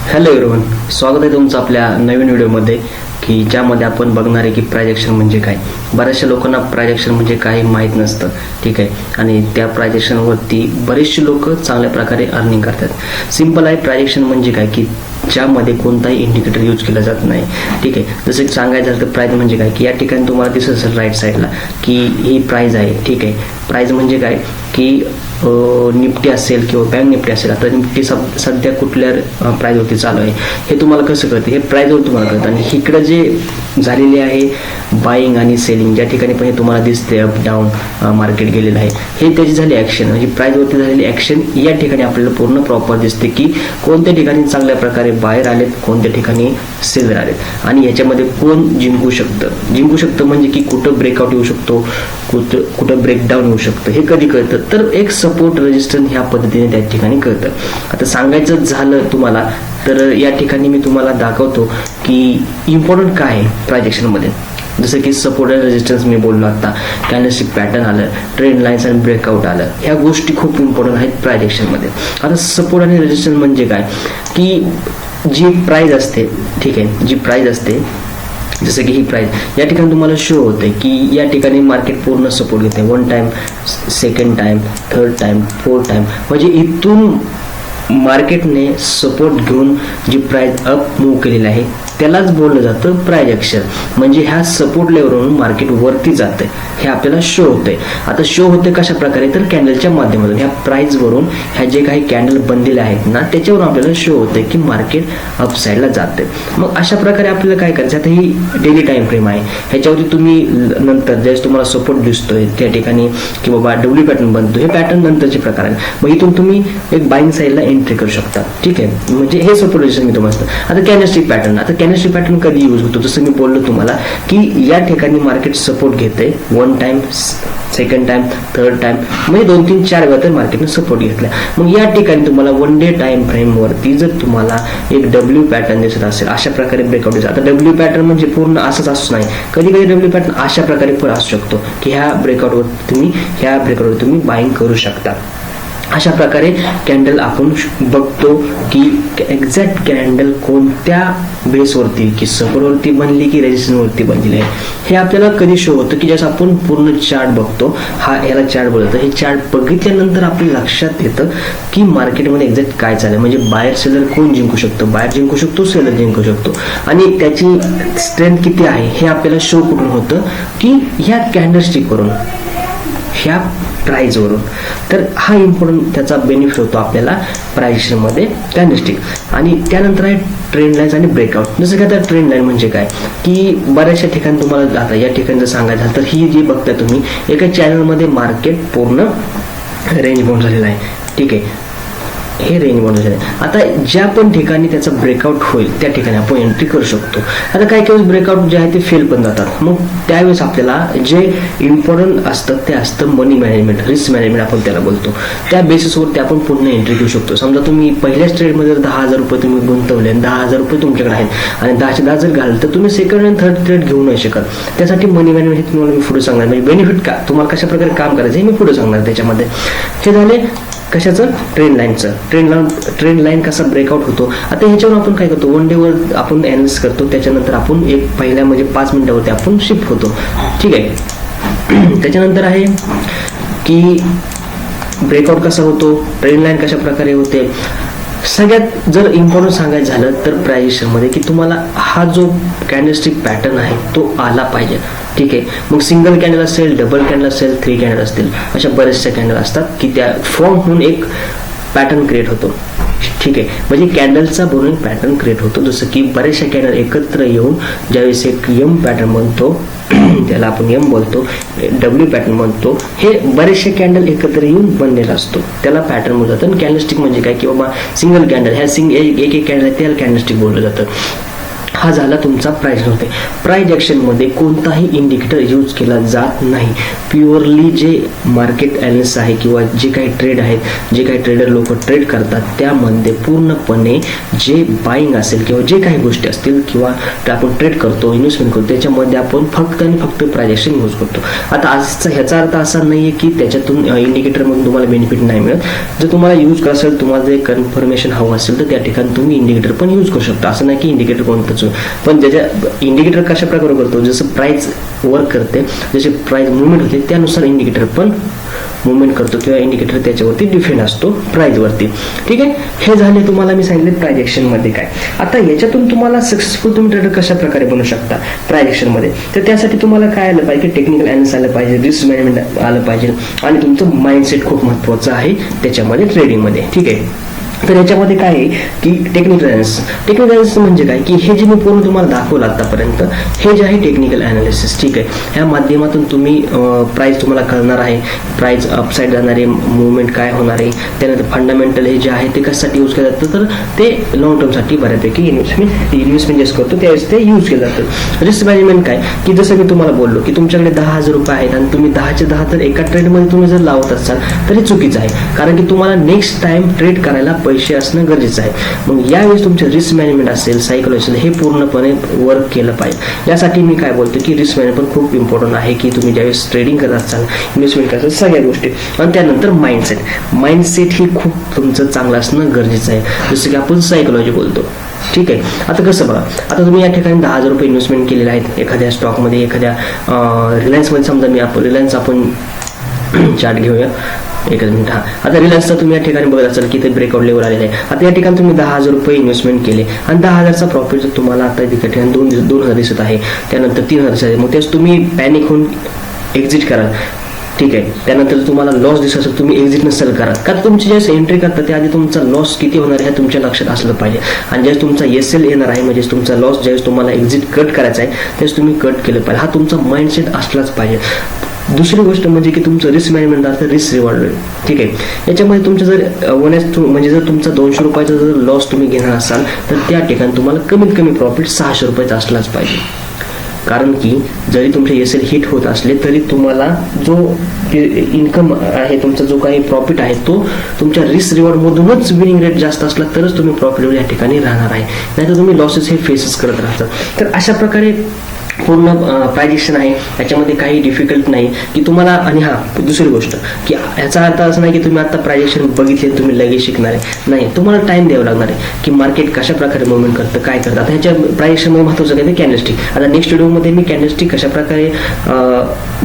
Hello everyone, स्वागत आहे तुमचं आपल्या नवीन व्हिडिओमध्ये की ज्यामध्ये आपण बघणार आहे की प्राइस ॲक्शन म्हणजे काय. बऱ्याचशा लोकांना प्राइस ॲक्शन म्हणजे काय माहीत नसतं, ठीक आहे. आणि त्या प्राइस ॲक्शनवरती बरेचसे लोक चांगल्या प्रकारे अर्निंग करतात. सिंपल आहे, प्राइस ॲक्शन म्हणजे काय की ज्यामध्ये कोणताही इंडिकेटर यूज केला जात नाही, ठीक आहे. जसं की सांगायचं झालं तर प्राइस म्हणजे काय की या ठिकाणी तुम्हाला दिसत असेल राईट साईडला की ही प्राइस आहे, ठीक आहे. प्राइस म्हणजे काय की निफ्टी असेल किंवा बँक निफ्टी असेल. आता निफ्टी सध्या कुठल्या प्राइसवरती चालू आहे हे तुम्हाला कसं कळतं, हे प्राइसवर तुम्हाला कळतं. आणि इकडं जे झालेले आहे बाईंग आणि सेलिंग, ज्या ठिकाणी पण हे तुम्हाला दिसते अप डाऊन मार्केट गेलेलं आहे, हे त्याची झाली ॲक्शन. म्हणजे प्राइसवरती झालेली ॲक्शन या ठिकाणी आपल्याला पूर्ण प्रॉपर दिसते की कोणत्या ठिकाणी चांगल्या प्रकारे बाहेर आलेत, कोणत्या ठिकाणी सेलर आलेत आणि याच्यामध्ये कोण जिंकू शकतं म्हणजे की कुठं ब्रेकआउट येऊ शकतो, कुठं ब्रेकडाऊन येऊ शकतं, हे कधी कळतं तर एक सपोर्ट रेजिस्टन्स ह्या पद्धतीने त्या ठिकाणी कळतं. आता सांगायचं झालं तुम्हाला तर या ठिकाणी मी तुम्हाला दाखवतो की इम्पॉर्टंट काय आहे प्राइस ॲक्शनमध्ये. जसं की सपोर्ट आणि रेजिस्टन्स मी बोललो आता, कॅन्डलस्टिक पॅटर्न आलं, ट्रेंड लाईन्स आणि ब्रेकआउट आलं, ह्या गोष्टी खूप इम्पॉर्टंट आहेत प्राइस ॲक्शनमध्ये. आता सपोर्ट आणि रेजिस्टन्स म्हणजे काय की जी प्राइस असते, ठीक आहे, जी प्राइस असते जसं की ही प्राइस या ठिकाणी तुम्हाला शो होते की या ठिकाणी मार्केट पूर्ण सपोर्ट घेते. 1 time, second time, third time, fourth time, म्हणजे इथून मार्केटने सपोर्ट घेऊन जी प्राइस अप मूव्ह केलेली आहे त्यालाच बोललं जातं प्राइस ॲक्शन. म्हणजे ह्या सपोर्ट लेवलवरून मार्केट वरती जाते हे आपल्याला शो होते. आता शो होते कशा प्रकारे तर कॅन्डलच्या माध्यमातून. ह्या प्राइसवरून ह्या जे काही कॅन्डल बनलेले आहेत ना त्याच्यावरून आपल्याला शो होते की मार्केट अपसाईडला जाते. मग अशा प्रकारे आपल्याला काय करायचं, आता ही डेली टाइम फ्रेम आहे, ह्याच्यावरती तुम्ही नंतर ज्यावेळेस तुम्हाला सपोर्ट दिसतोय त्या ठिकाणी की बाबा डब्ल्यू पॅटर्न बनतो, हे पॅटर्न नंतरचे प्रकार आहे. मग इथून तुम्ही एक बाईंग साईडला एंट्री करू शकता, ठीक आहे. म्हणजे हे सपोर्ट रेजिस्टन्स मी तुम्हाला. आता कॅन्डलस्टिक पॅटर्न, आता कॅन्डलस्टिक पॅटर्न कधी यूज होतो जसं मी बोललो तुम्हाला की या ठिकाणी मार्केट सपोर्ट घेते 1 time, second time, third time, म्हणजे 2, 3, 4 वेळा तर मार्केटने सपोर्ट घेतला. मग या ठिकाणी तुम्हाला 1 डे टाइम फ्रेम वरती जर तुम्हाला एक डब्ल्यू पॅटर्न दिसत असेल अशा प्रकारे ब्रेकआउट दिसत. आता डब्ल्यू पॅटर्न म्हणजे पूर्ण असंच असू नाही, कधी कधी डब्ल्यू पॅटर्न अशा प्रकारे पण असू शकतो की ह्या ब्रेकआउटवर तुम्ही बाईंग करू शकता. अशा प्रकारे कॅन्डल आपण बघतो की एक्झॅक्ट कॅन्डल कोणत्या बेसवरती की सपोर्टवरती बनली की रेजिस्टन्सवरती बनलेली आहे हे आपल्याला कधी शो होतं की जसं आपण पूर्ण चार्ट बघतो. याला चार्ट बोलतो. हे चार्ट बघितल्यानंतर आपल्या लक्षात येतं की मार्केटमध्ये एक्झॅक्ट काय चाललंय. म्हणजे बायर सेलर कोण जिंकू शकतो, बायर जिंकू शकतो, सेलर जिंकू शकतो आणि त्याची स्ट्रेंथ किती आहे हे आपल्याला शो कुठून होतं की ह्या कॅन्डलस्टिकवरून, ह्या प्राइसवरून. तर हा इम्पॉर्टंट त्याचा बेनिफिट होतो आपल्याला प्राइस मध्ये कॅन्डलस्टिक. आणि त्यानंतर आहे ट्रेंड लाईन्स आणि ब्रेकआउट. जसं की आता ट्रेंड लाईन म्हणजे काय की बऱ्याचशा ठिकाणी तुम्हाला आता या ठिकाणी जर सांगायचं झालं तर ही जी बघताय तुम्ही एका चॅनलमध्ये मार्केट पूर्ण रेंज बाउंड झालेला आहे, ठीक आहे. हे रेंज बाउंड झाले. आता ज्या पण ठिकाणी त्याचा ब्रेकआउट होईल त्या ठिकाणी आपण एंट्री करू शकतो. आता काही काही ब्रेकआउट जे आहे ते फेल पण जातात. मग त्यावेळेस आपल्याला जे इम्पॉर्टंट असतं ते असतं मनी मॅनेजमेंट, रिस्क मॅनेजमेंट आपण त्याला बोलतो. त्या बेसिसवरती आपण पुन्हा एंट्री घेऊ शकतो. समजा तुम्ही पहिल्याच ट्रेडमध्ये 10,000 रुपये तुम्ही गुंतवले आणि 10,000 रुपये तुमच्याकडे आहेत आणि 10चे 10 जर घालले तर तुम्ही सेकंड आणि थर्ड ट्रेड घेऊ नाही शकत. त्यासाठी मनी मॅनेजमेंट हे तुम्हाला मी पुढे सांगणार. म्हणजे बेनिफिट का तुम्हाला कशा प्रकारे काम करायचं हे मी पुढे सांगणार त्याच्यामध्ये. हे झाले कशाचं, ट्रेंड लाईनचं. ट्रेंड लाईन कसा ब्रेकआउट होतो. आता ह्याच्यावर आपण काय करतो, 1 डेवर आपण अनालिसिस करतो, त्याच्यानंतर आपण एक पहिल्या म्हणजे 5 मिनिटावरती आपण शिफ्ट होतो, ठीक आहे. त्याच्यानंतर आहे की ब्रेकआउट कसा होतो, ट्रेंड लाईन कशा प्रकारे होते. सगळ्यात जर इम्पॉर्टंट सांगायचं झालं तर प्राइसमध्ये की तुम्हाला हा जो कॅन्डलस्टिक पॅटर्न आहे तो आला पाहिजे, ठीक आहे. मग सिंगल कॅन्डल असेल, डबल कॅन्डल असेल, 3 कॅन्डल असतील, अशा बरेचशा कॅन्डल असतात की त्या फॉर्म होऊन एक पॅटर्न क्रिएट होतो, ठीक आहे. म्हणजे कॅन्डलचा बनवून पॅटर्न क्रिएट होतो. जसं की बरेचशा कॅन्डल एकत्र येऊन ज्यावेळेस एक यम पॅटर्न बनतो त्याला आपण यम बोलतो, डब्ल्यू पॅटर्न बनतो. हे बरेचसे कॅन्डल एकत्र येऊन बनलेला असतो त्याला पॅटर्न बोललं जातं. कॅन्डलस्टिक म्हणजे काय की बाबा सिंगल कॅन्डल, ह्या एक कॅन्डल आहे त्याला कॅन्डलस्टिक बोललं जातं. हा झाला तुमचा प्राइस होते. प्राइस ॲक्शनमध्ये कोणताही इंडिकेटर यूज केला जात नाही. प्युअरली जे मार्केट ॲनालिसिस आहे किंवा जे काही ट्रेड आहेत, जे काही ट्रेडर लोक ट्रेड करतात, त्यामध्ये पूर्णपणे जे बाईंग असेल किंवा जे काही गोष्टी असतील किंवा आपण ट्रेड करतो, इन्व्हेस्टमेंट करतो, त्याच्यामध्ये आपण फक्त आणि फक्त प्राइस ॲक्शन यूज करतो. आता ह्याचा अर्थ असा नाही आहे की त्याच्यातून इंडिकेटरमधून तुम्हाला बेनिफिट नाही मिळत. जर तुम्हाला यूज करायचं असेल, तुम्हाला जे कन्फर्मेशन हवं असेल, तर त्या ठिकाणी तुम्ही इंडिकेटर पण यूज करू शकता. असं नाही की इंडिकेटर कोणतंच, पण ज्याच्या इंडिकेटर कशा प्रकारे करतो, जसं प्राइस वर्क करते, जसे प्राइस मुवमेंट होते त्यानुसार इंडिकेटर पण मुवमेंट करतो किंवा इंडिकेटर त्याच्यावरती डिपेंड असतो प्राइसवरती. ठीक आहे, हे झाले तुम्हाला मी सांगितले प्राइस ॲक्शनमध्ये काय. आता याच्यातून तुम्हाला सक्सेसफुल तुम्ही ट्रेडर कशा प्रकारे बनू शकता प्राइस ॲक्शनमध्ये, तर त्यासाठी तुम्हाला काय आलं पाहिजे, टेक्निकल ॲनालिसिस आलं पाहिजे, रिस्क मॅनेजमेंट आलं पाहिजे आणि तुमचं माइंडसेट खूप महत्त्वाचं आहे त्याच्यामध्ये ट्रेडिंगमध्ये. ठीक आहे, तर याच्यामध्ये काय आहे की टेक्निकल ॲनालिसिस म्हणजे काय की हे जे मी पूर्ण तुम्हाला दाखवलं आतापर्यंत, हे जे आहे टेक्निकल ॲनालिसिस. ठीक आहे, ह्या माध्यमातून तुम्ही प्राइस तुम्हाला कळणार आहे, प्राइस अपसाईड जाणारे मुवमेंट काय होणार आहे, त्यानंतर फंडामेंटल हे जे आहे ते कशासाठी यूज केलं जातं, तर ते लॉंग टर्मसाठी बऱ्यापैकी इन्व्हेस्टमेंट जेस करतो त्यावेळेस ते यूज केलं जातं. रिस्क मॅनेजमेंट काय की जसं मी तुम्हाला बोललो की तुमच्याकडे 10,000 रुपये आहेत आणि तुम्ही 10चे 10 तर एका ट्रेडमध्ये तुम्ही जर लावत असाल तर हे चुकीचं आहे, कारण की तुम्हाला नेक्स्ट टाइम ट्रेड करायला पैसे असणं गरजेचं आहे. मग यावेळेस तुमचं रिस्क मॅनेजमेंट असेल, सायकोलॉजी असेल, हे पूर्णपणे वर्क केलं पाहिजे. यासाठी मी काय बोलतो की रिस्क मॅनेजमेंट खूप इम्पॉर्टंट आहे की तुम्ही ज्यावेळेस ट्रेडिंग करत असाल, इन्व्हेस्टमेंट करत असाल, सगळ्या गोष्टी. आणि त्यानंतर माइंडसेट ही खूप तुमचं चांगलं असणं गरजेचं आहे, जसं की आपण सायकोलॉजी बोलतो. ठीक आहे, आता कसं बघा, आता तुम्ही या ठिकाणी 10,000 रुपये इन्व्हेस्टमेंट केलेले आहेत एखाद्या स्टॉकमध्ये, एखाद्या रिलायन्समध्ये. समजा मी रिलायन्स आपण चार्ट घेऊया, एकच मिनिट. आता रिलायन्सचा तुम्ही या ठिकाणी बघत असाल की ते ब्रेकआउट लेवल आलेलं आहे. आता या ठिकाणी तुम्ही 10,000 रुपये इन्व्हेस्टमेंट केले आणि 10,000चा प्रॉफिट जर तुम्हाला आता या ठिकाणी 2,000 दिसत आहे, त्यानंतर 3,000 दिसत आहे, मग तेच तुम्ही पॅनिक होऊन एक्झिट कराल. ठीक आहे, त्यानंतर तुम्हाला लॉस दिसत असेल, तुम्ही एक्झिट नसेल करा, कारण तुमची ज्यावेळेस एंट्री करता त्याआधी तुमचा लॉस किती होणार आहे हे तुमच्या लक्षात असलं पाहिजे. आणि ज्यावेळेस तुमचा SL येणार आहे, म्हणजे तुमचा लॉस ज्यावेळेस तुम्हाला एक्झिट कट करायचा आहे त्यावेळेस तुम्ही कट केलं पाहिजे. हा तुमचा माइंडसेट असलाच पाहिजे. दुसरी गोष्ट म्हणजे की तुमचं रिस्क मॅनेजमेंट असतं, रिस्क रिवॉर्ड. ठीक आहे, याच्यामध्ये तुमचं जर म्हणजे जर तुमचा 200 रुपयाचा जर लॉस तुम्ही घेणार असाल तर त्या ठिकाणी तुम्हाला कमीत कमी प्रॉफिट 600 रुपयाचा असलाच पाहिजे. कारण की जरी तुमचे SL हिट होत असले तरी तुम्हाला जो इन्कम आहे, तुमचा जो काही प्रॉफिट आहे तो तुमच्या रिस्क रिवॉर्डमधूनच विनिंग रेट जास्त असला तरच तुम्ही प्रॉफिट या ठिकाणी राहणार आहे, नाहीतर तुम्ही लॉसेस हे फेसेस करत राहतात. तर अशा प्रकारे पूर्ण प्राइस ॲक्शन आहे, याच्यामध्ये काही डिफिकल्ट नाही की तुम्हाला. आणि दुसरी गोष्ट की याचा अर्थ असं नाही की तुम्ही आता प्राइस ॲक्शन बघितले तुम्ही लगेच शिकणार आहे, नाही, तुम्हाला टाइम द्यावा लागणार आहे की मार्केट कशा प्रकारे मुवमेंट करतं, काय करतं. आता ह्याच्या प्राइस ॲक्शनमध्ये महत्त्वाचं काय ते कॅन्डलस्टिक. आता नेक्स्ट व्हिडिओमध्ये मी कॅन्डलस्टिक कशा प्रकारे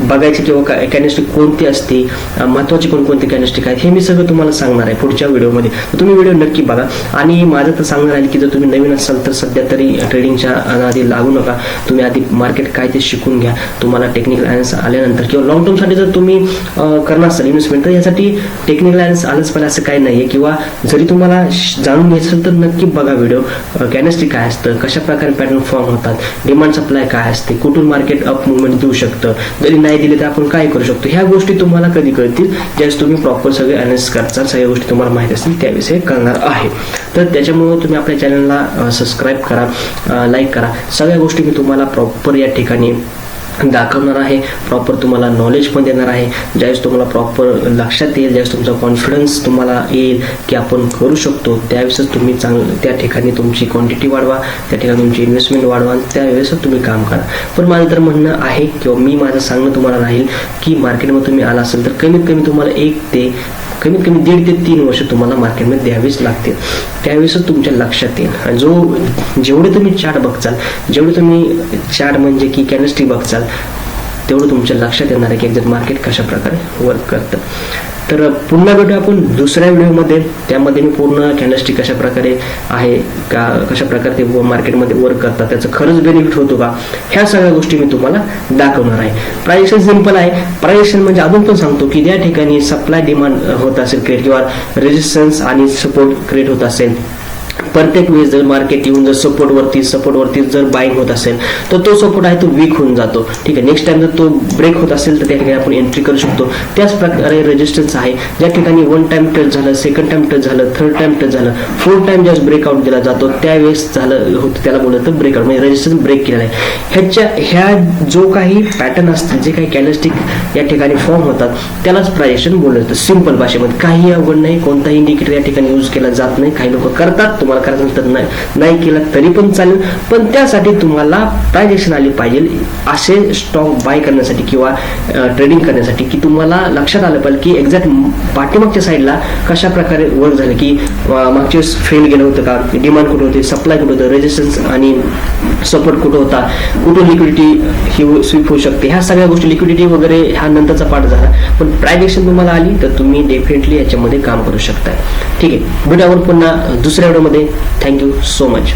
बघायची किंवा कॅन्डलस्टिक कोणती असते, महत्त्वाची कोणकोणती कॅन्डलस्टिक आहेत, हे मी सगळं तुम्हाला सांगणार आहे पुढच्या व्हिडिओमध्ये. तर तुम्ही व्हिडिओ नक्की बघा. आणि माझं तर सांगणार आहे की जर तुम्ही नवीन असाल तर सध्या तरी ट्रेडिंगच्या आधी लागू नका, तुम्ही आधी मार्केट काय ते शिकून घ्या. तुम्हाला टेक्निकल ॲनालिसिस आल्यानंतर किंवा लॉंग टर्मसाठी जर तुम्ही करणार असाल इन्व्हेस्टमेंट तर यासाठी टेक्निकल ॲनालिसिस आलंच पाहिजे असं काही नाही आहे. किंवा जरी तुम्हाला जाणून घ्यायचं असेल तर नक्की बघा व्हिडिओ. कॅन्डलस्टिक काय असतं, कशा प्रकारे पॅटर्न फॉर्म होतात, डिमांड सप्लाय काय असते, कुठून मार्केट अप मुवमेंट देऊ शकतं, जरी नाही दिले तर आपण काय करू शकतो, ह्या गोष्टी तुम्हाला कधी कळतील ज्यावेळेस तुम्ही प्रॉपर सगळे ॲनालिसिस करताल, सगळ्या गोष्टी तुम्हाला माहिती असतील त्याविषयी कळणार आहे. तर त्याच्यामुळे तुम्ही आपल्या चॅनलला सबस्क्राईब करा, लाईक करा. सगळ्या गोष्टी मी तुम्हाला प्रॉपर या ठिकाणी दाखवणार आहे, प्रॉपर तुम्हाला नॉलेज पण देणार आहे. ज्यावेळेस तुम्हाला प्रॉपर लक्षात येईल, ज्यावेळेस तुमचा कॉन्फिडन्स तुम्हाला येईल की आपण करू शकतो, त्यावेळेसच तुम्ही त्या ठिकाणी तुमची क्वांटिटी वाढवा, त्या ठिकाणी तुमची इन्व्हेस्टमेंट वाढवा, त्यावेळेसच तुम्ही काम करा. पण माझं तर म्हणणं आहे किंवा माझं सांगणं तुम्हाला राहील की मार्केटमध्ये तुम्ही आला असेल तर कमीत कमी तुम्हाला 1.5 ते 3 वर्ष तुम्हाला मार्केटमध्ये द्यावीच लागतील, त्यावेळेसच तुमच्या लक्षात येईल. आणि जेवढे तुम्ही चार्ट बघचाल, जेवढे तुम्ही चार्ट म्हणजे की कॅन्डलस्टिक बघचाल, तेवढं तुमच्या लक्षात येणार आहे की एक्झॅक्ट मार्केट कशा प्रकारे वर्क करतं. तर पुन्हा भेटू आपण दुसऱ्या व्हिडिओमध्ये, त्यामध्ये मी पूर्ण कॅन्डलस्टिक कशा प्रकारे आहे का, कशा प्रकारे ते मार्केटमध्ये वर्क करतात, त्याचं खरंच बेनिफिट होतो का, ह्या सगळ्या गोष्टी मी तुम्हाला दाखवणार आहे. प्राइस ॲक्शन सिंपल आहे. प्राइस ॲक्शन म्हणजे अजून पण सांगतो की ज्या ठिकाणी सप्लाय डिमांड होत असेल क्रिएट किंवा रेजिस्टन्स आणि सपोर्ट क्रिएट होत असेल प्रत्येक वेळेस जर मार्केट येऊन जर सपोर्टवरती जर बाईंग होत असेल तर तो सपोर्ट आहे तो वीक होऊन जातो. ठीक आहे, नेक्स्ट टाइम जर तो ब्रेक होत असेल तर त्या ठिकाणी आपण एंट्री करू शकतो. त्याच प्रकारे रेजिस्टन्स आहे, ज्या ठिकाणी 1 टाइम टच झालं, 2nd टाइम टच झालं, 3rd टाइम टच झालं, 4th टाइम ज्यावेळेस ब्रेकआउट दिला जातो त्यावेळेस झालं होतं त्याला बोलतो ब्रेकआउट, म्हणजे रेजिस्टन्स ब्रेक केलेला आहे. ह्या जो काही पॅटर्न असतील, जे काही कॅन्डलस्टिक या ठिकाणी फॉर्म होतात त्यालाच प्रायजेक्शन बोललं जातं सिंपल भाषेमध्ये. काही अवघड नाही, कोणताही इंडिकेटर या ठिकाणी यूज केला जात नाही. काही लोक करतात, तुम्हाला करायचं नंतर नाही केलं तरी पण चालेल, पण त्यासाठी तुम्हाला प्रायजेक्शन आली पाहिजे असे स्टॉक बाय करण्यासाठी किंवा ट्रेडिंग करण्यासाठी, की तुम्हाला लक्षात आलं पाहिजे की एक्झॅक्ट पाठीमागच्या साईडला कशा प्रकारे वर्क झालं, की मागच्या वेळेस फेल गेलं होतं का, डिमांड कुठं होते, सप्लाय कुठं होतं, रेजिस्टन्स आणि सपोर्ट कुठं होता, कुठून लिक्विडिटी ही स्वीप होऊ शकते. ह्या सगळ्या गोष्टी, लिक्विडिटी वगैरे हा नंतरचा पार्ट झाला, पण प्रायजेक्शन तुम्हाला आली तर तुम्ही डेफिनेटली याच्यामध्ये काम करू शकता. ठीक आहे, भेटू आपण पुन्हा दुसऱ्या व्हिडिओमध्ये. Thank you so much.